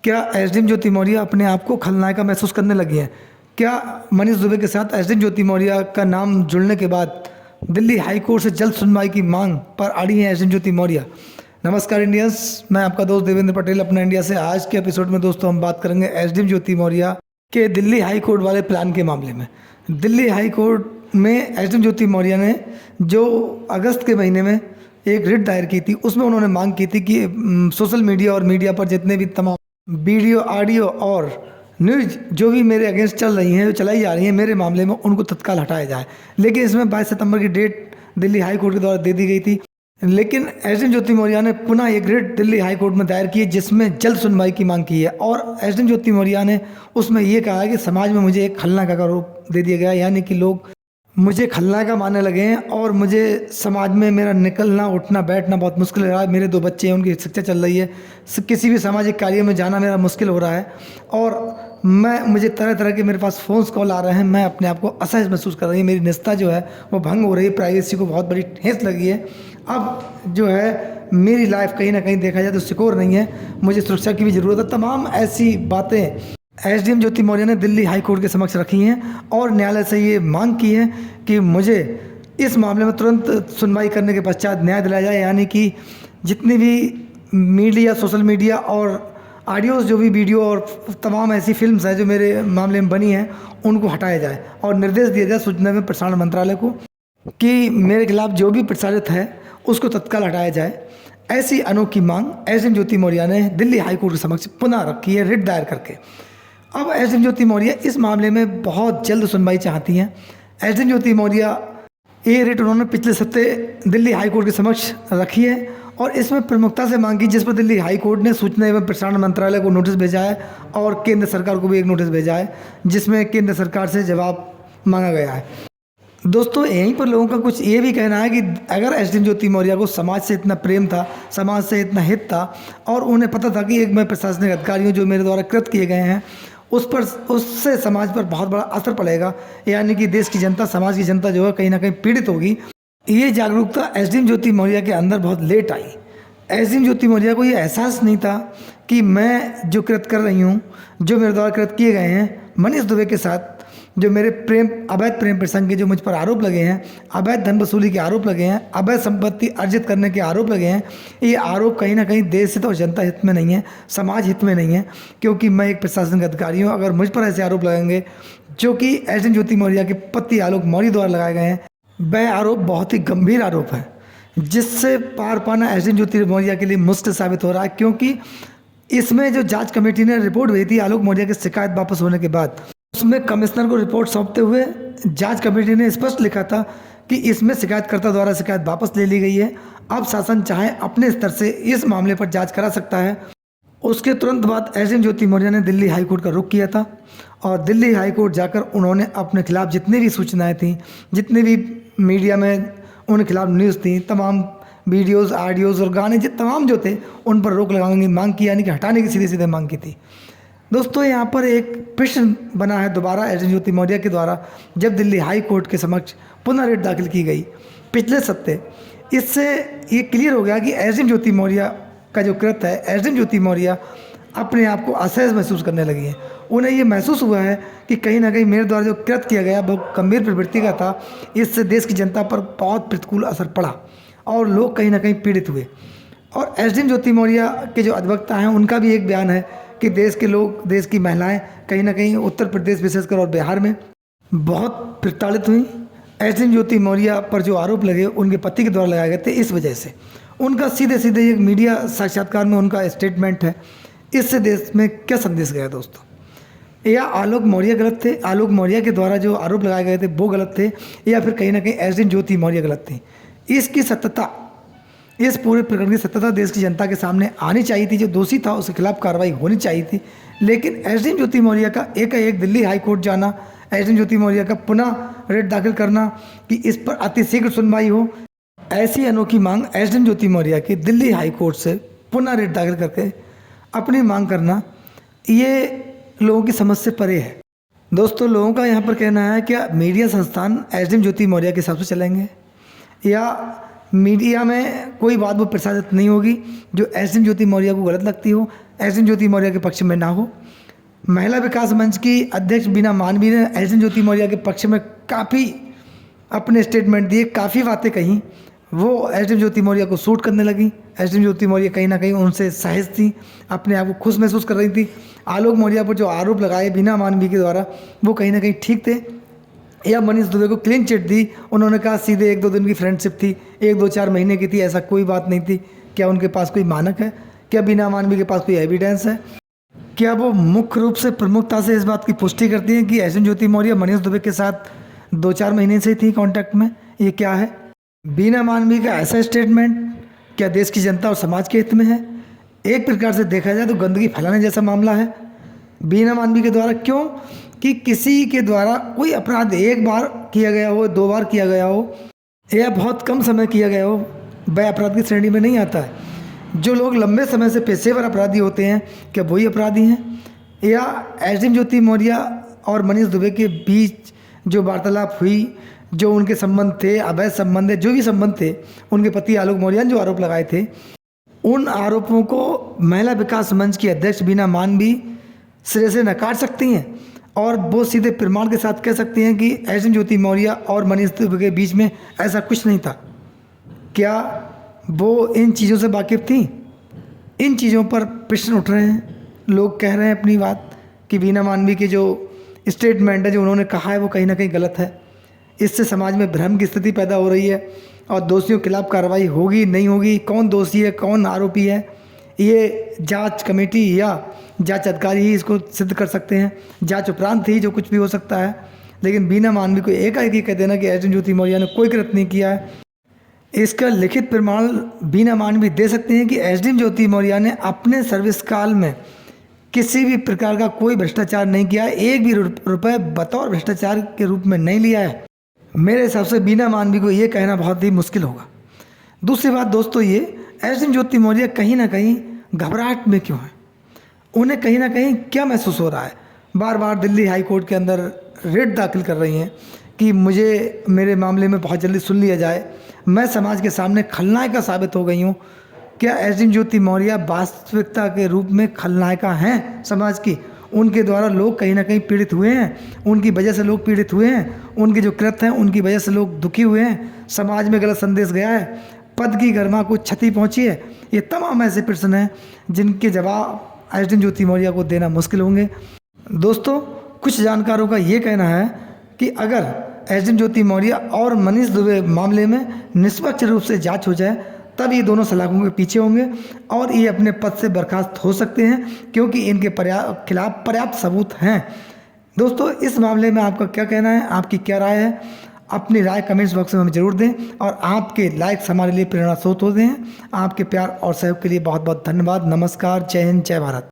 क्या एसडीएम ज्योति मौर्य अपने आप को खलनायिका महसूस करने लगी हैं? क्या मनीष दुबे के साथ एसडीएम ज्योति मौर्य का नाम जुड़ने के बाद दिल्ली हाई कोर्ट से जल्द सुनवाई की मांग पर अड़ी हैं एसडीएम ज्योति मौर्य? नमस्कार इंडियंस, मैं आपका दोस्त देवेंद्र पटेल अपना इंडिया से। आज के एपिसोड में दोस्तों हम बात करेंगे एसडीएम ज्योति मौर्य के दिल्ली हाई कोर्ट वाले प्लान के मामले में। दिल्ली हाई कोर्ट में एसडीएम ज्योति मौर्य ने जो अगस्त के महीने में एक रिट दायर की थी, उसमें उन्होंने मांग की थी कि सोशल मीडिया और मीडिया पर जितने भी तमाम वीडियो, ऑडियो और न्यूज़ जो भी मेरे अगेंस्ट चल रही हैं, जो चलाई जा रही हैं मेरे मामले में, उनको तत्काल हटाया जाए। लेकिन इसमें 22 सितंबर की डेट दिल्ली हाई कोर्ट के द्वारा दे दी गई थी। लेकिन एसडीएम ज्योति मौर्य ने पुनः एक रिट दिल्ली हाई कोर्ट में दायर की है, जिसमें जल्द सुनवाई की मांग की है। और एसडीएम ज्योति मौर्य ने उसमें ये कहा है कि समाज में मुझे एक खलनायिका का रूप दे दिया गया, यानी कि लोग मुझे खलनायिका मानने लगे हैं और मुझे समाज में मेरा निकलना उठना बैठना बहुत मुश्किल हो रहा है। मेरे 2 बच्चे हैं, उनकी शिक्षा चल रही है, किसी भी सामाजिक कार्य में जाना मेरा मुश्किल हो रहा है और मुझे तरह तरह के मेरे पास फ़ोन्स कॉल आ रहे हैं। मैं अपने आप को असहज महसूस कर रही हूँ, मेरी निजता जो है वो भंग हो रही है, प्राइवेसी को बहुत बड़ी ठेस लगी है। अब जो है मेरी लाइफ कहीं ना कहीं देखा जाए तो सिक्योर नहीं है, मुझे सुरक्षा की भी ज़रूरत है। तमाम ऐसी बातें एसडीएम ज्योति मौर्य ने दिल्ली हाई कोर्ट के समक्ष रखी हैं और न्यायालय से ये मांग की है कि मुझे इस मामले में तुरंत सुनवाई करने के पश्चात न्याय दिलाया जाए, यानी कि जितनी भी मीडिया, सोशल मीडिया और ऑडियोज़, जो भी वीडियो और तमाम ऐसी फिल्म्स हैं जो मेरे मामले में बनी हैं, उनको हटाया जाए और निर्देश दिया जाए सूचना एवं प्रसारण मंत्रालय को कि मेरे खिलाफ जो भी प्रसारित है उसको तत्काल हटाया जाए। ऐसी अनोखी मांग एसडीएम ज्योति मौर्य ने दिल्ली हाई कोर्ट के समक्ष पुनः रखी है, रिट दायर करके। अब एसडीएम ज्योति मौर्य इस मामले में बहुत जल्द सुनवाई चाहती हैं। एसडीएम ज्योति मौर्य ये रिट उन्होंने पिछले सप्ते दिल्ली हाई कोर्ट के समक्ष रखी है और इसमें प्रमुखता से मांग की, जिस पर दिल्ली हाई कोर्ट ने सूचना एवं प्रसारण मंत्रालय को नोटिस भेजा है और केंद्र सरकार को भी एक नोटिस भेजा है, जिसमें केंद्र सरकार से जवाब मांगा गया है। दोस्तों, यहीं पर लोगों का कुछ ये भी कहना है कि अगर एसडीएम ज्योति मौर्य को समाज से इतना प्रेम था, समाज से इतना हित था और उन्हें पता था कि एक मैं प्रशासनिक अधिकारियों जो मेरे द्वारा कृत किए गए हैं उससे समाज पर बहुत बड़ा असर पड़ेगा, यानी कि देश की जनता, समाज की जनता जो है कहीं ना कहीं पीड़ित होगी, ये जागरूकता एसडीएम ज्योति मौर्य के अंदर बहुत लेट आई। एसडीएम ज्योति मौर्य को ये एहसास नहीं था कि मैं जो कृत कर रही हूँ, जो मेरे द्वारा कृत किए गए हैं, मनीष दुबे के साथ जो मेरे अवैध प्रेम प्रसंग के जो मुझ पर आरोप लगे हैं, अवैध धन वसूली के आरोप लगे हैं, अवैध संपत्ति अर्जित करने के आरोप लगे हैं, ये आरोप कहीं ना कहीं देश हित और जनता हित में नहीं है, समाज हित में नहीं है, क्योंकि मैं एक प्रशासनिक अधिकारी हूँ। अगर मुझ पर ऐसे आरोप लगेंगे जो कि एसडीएम ज्योति मौर्य के पति आलोक मौर्य द्वारा लगाए गए हैं, वह आरोप बहुत ही गंभीर आरोप है, जिससे पार पाना एसडीएम ज्योति मौर्य के लिए मुश्किल साबित हो रहा है। क्योंकि इसमें जो जांच कमेटी ने रिपोर्ट भेजी थी आलोक मौर्य की शिकायत वापस होने के बाद, उसमें कमिश्नर को रिपोर्ट सौंपते हुए जांच कमेटी ने स्पष्ट लिखा था कि इसमें शिकायतकर्ता द्वारा शिकायत वापस ले ली गई है। अब शासन चाहे अपने स्तर से इस मामले पर जांच करा सकता है। उसके तुरंत बाद एसडीएम ज्योति मौर्य ने दिल्ली हाई कोर्ट का रुख किया था और दिल्ली हाई कोर्ट जाकर उन्होंने अपने खिलाफ जितनी भी सूचनाएं थी, जितनी भी मीडिया में उनके खिलाफ न्यूज़ थी, तमाम वीडियोज़, ऑडियोज़ और गाने तमाम जो थे, उन पर रोक लगाने की मांग की, यानी कि हटाने की सीधे सीधे मांग की थी। दोस्तों, यहाँ पर एक प्रश्न बना है दोबारा एसडीएम ज्योति मौर्य के द्वारा, जब दिल्ली हाई कोर्ट के समक्ष पुनः रिट दाखिल की गई पिछले सप्ते। इससे ये क्लियर हो गया कि एसडीएम ज्योति मौर्य का जो कृत है, एसडीएम ज्योति मौर्य अपने आप को असहज महसूस करने लगी हैं। उन्हें ये महसूस हुआ है कि कहीं ना कहीं मेरे द्वारा जो कृत किया गया बहुत गंभीर प्रवृत्ति का था, इससे देश की जनता पर बहुत प्रतिकूल असर पड़ा और लोग कहीं ना कहीं पीड़ित हुए। और एसडीएम ज्योति मौर्य के जो अधिवक्ता हैं, उनका भी एक बयान है कि देश के लोग, देश की महिलाएं कहीं ना कहीं उत्तर प्रदेश विशेषकर और बिहार में बहुत प्रताड़ित हुई। एसडीएम ज्योति मौर्य पर जो आरोप लगे उनके पति के द्वारा लगाए गए थे, इस वजह से उनका सीधे सीधे एक मीडिया साक्षात्कार में उनका स्टेटमेंट है। इससे देश में क्या संदेश गया दोस्तों? या आलोक मौर्य गलत थे, आलोक मौर्य के द्वारा जो आरोप लगाए गए थे वो गलत थे, या फिर कहीं ना कहीं एसडीएम ज्योति मौर्य गलत थे? इसकी सत्यता, इस पूरे प्रकरण की सत्यता देश की जनता के सामने आनी चाहिए थी। जो दोषी था उसके खिलाफ कार्रवाई होनी चाहिए थी। लेकिन एसडीएम ज्योति मौर्य का एक दिल्ली हाई कोर्ट जाना, एसडीएम ज्योति मौर्य का पुनः रिट दाखिल करना कि इस पर अतिशीघ्र सुनवाई हो, ऐसी अनोखी मांग एसडीएम ज्योति मौर्य की दिल्ली हाई कोर्ट से पुनः रिट दाखिल करके अपनी मांग करना, ये लोगों की समझ से परे है। दोस्तों, लोगों का यहाँ पर कहना है क्या मीडिया संस्थान एसडीएम ज्योति मौर्य के हिसाब से चलेंगे या मीडिया में कोई बात वो प्रसारित नहीं होगी जो एस एन ज्योति मौर्य को गलत लगती हो, एस एन ज्योति मौर्य के पक्ष में ना हो। महिला विकास मंच की अध्यक्ष बीना मानवी ने एस एन ज्योति मौर्य के पक्ष में काफ़ी अपने स्टेटमेंट दिए, काफ़ी बातें कहीं, वो एस एन ज्योति मौर्य को सूट करने लगी। एस एन ज्योति मौर्य कहीं ना कहीं उनसे सहज थी, अपने आप को खुश महसूस कर रही थी। आलोक मौर्य पर जो आरोप लगाए बीना मानवी के द्वारा वो कहीं ना कहीं ठीक थे। या मनीष दुबे को क्लीन चिट दी, उन्होंने कहा सीधे 1-2 दिन की फ्रेंडशिप थी, 1-2-4 महीने की थी, ऐसा कोई बात नहीं थी। क्या उनके पास कोई मानक है? क्या बीना मानवी के पास कोई एविडेंस है? क्या वो मुख्य रूप से प्रमुखता से इस बात की पुष्टि करती हैं कि एस एन ज्योति मौर्य मनीष दुबे के साथ 2-4 महीने से थी कांटेक्ट में? ये क्या है? बीना मानवी का ऐसा स्टेटमेंट क्या देश की जनता और समाज के हित में है? एक प्रकार से देखा जाए तो गंदगी फैलाने जैसा मामला है बीना मानवी के द्वारा। क्यों कि किसी के द्वारा कोई अपराध एक बार किया गया हो, 2 बार किया गया हो या बहुत कम समय किया गया हो, वह अपराध की श्रेणी में नहीं आता है। जो लोग लंबे समय से पेशेवर अपराधी होते हैं, क्या वही अपराधी हैं? या एस एन ज्योति मौर्य और मनीष दुबे के बीच जो वार्तालाप हुई, जो उनके संबंध थे, अवैध संबंध है, जो भी संबंध थे, उनके पति आलोक मौर्य ने जो आरोप लगाए थे, उन आरोपों को महिला विकास मंच की अध्यक्ष बीना मानवी सिरे से नकार सकती हैं और वो सीधे प्रमाण के साथ कह सकती हैं कि एस एन ज्योति मौर्य और मनीष दुबे के बीच में ऐसा कुछ नहीं था। क्या वो इन चीज़ों से वाकिफ़ थी? इन चीज़ों पर प्रश्न उठ रहे हैं, लोग कह रहे हैं अपनी बात कि बीना मानवी के जो स्टेटमेंट है, जो उन्होंने कहा है, वो कहीं ना कहीं गलत है। इससे समाज में भ्रम की स्थिति पैदा हो रही है और दोषियों के खिलाफ कार्रवाई होगी नहीं होगी, कौन दोषी है कौन आरोपी है, ये जांच कमेटी या जांच अधिकारी ही इसको सिद्ध कर सकते हैं। जांच उपरांत ही जो कुछ भी हो सकता है। लेकिन बीना मानवी को एकाएक ही कह देना कि एस एन ज्योति मौर्य ने कोई कृत्य नहीं किया है, इसका लिखित प्रमाण बीना मानवी दे सकते हैं कि एस एन ज्योति मौर्य ने अपने सर्विस काल में किसी भी प्रकार का कोई भ्रष्टाचार नहीं किया है, एक भी रुपये बतौर भ्रष्टाचार के रूप में नहीं लिया है। मेरे हिसाब से बीना मानवी को ये कहना बहुत ही मुश्किल होगा। दूसरी बात दोस्तों, ये एस एन ज्योति मौर्य कहीं ना कहीं घबराहट में क्यों है? उन्हें कहीं ना कहीं क्या महसूस हो रहा है? बार बार दिल्ली हाई कोर्ट के अंदर रिट दाखिल कर रही हैं कि मुझे मेरे मामले में बहुत जल्दी सुन लिया जाए, मैं समाज के सामने खलनायिका साबित हो गई हूँ। क्या एस एन ज्योति मौर्य वास्तविकता के रूप में खलनायिका हैं समाज की? उनके द्वारा लोग कहीं ना कहीं पीड़ित हुए हैं, उनकी वजह से लोग पीड़ित हुए हैं, उनके जो कृत्य हैं उनकी वजह से लोग दुखी हुए हैं, समाज में गलत संदेश गया है, पद की गरिमा को क्षति पहुंची है। ये तमाम ऐसे प्रश्न हैं जिनके जवाब एस एन ज्योति मौर्य को देना मुश्किल होंगे। दोस्तों, कुछ जानकारों का ये कहना है कि अगर एस एन ज्योति मौर्य और मनीष दुबे मामले में निष्पक्ष रूप से जांच हो जाए तब ये दोनों सलाखों के पीछे होंगे और ये अपने पद से बर्खास्त हो सकते हैं, क्योंकि इनके खिलाफ पर्याप्त सबूत हैं। दोस्तों, इस मामले में आपका क्या कहना है, आपकी क्या राय है? अपनी राय कमेंट्स बॉक्स में हमें जरूर दें और आपके लाइक्स हमारे लिए प्रेरणा स्रोत होते हैं। आपके प्यार और सहयोग के लिए बहुत बहुत धन्यवाद। नमस्कार, जय हिंद, जय भारत।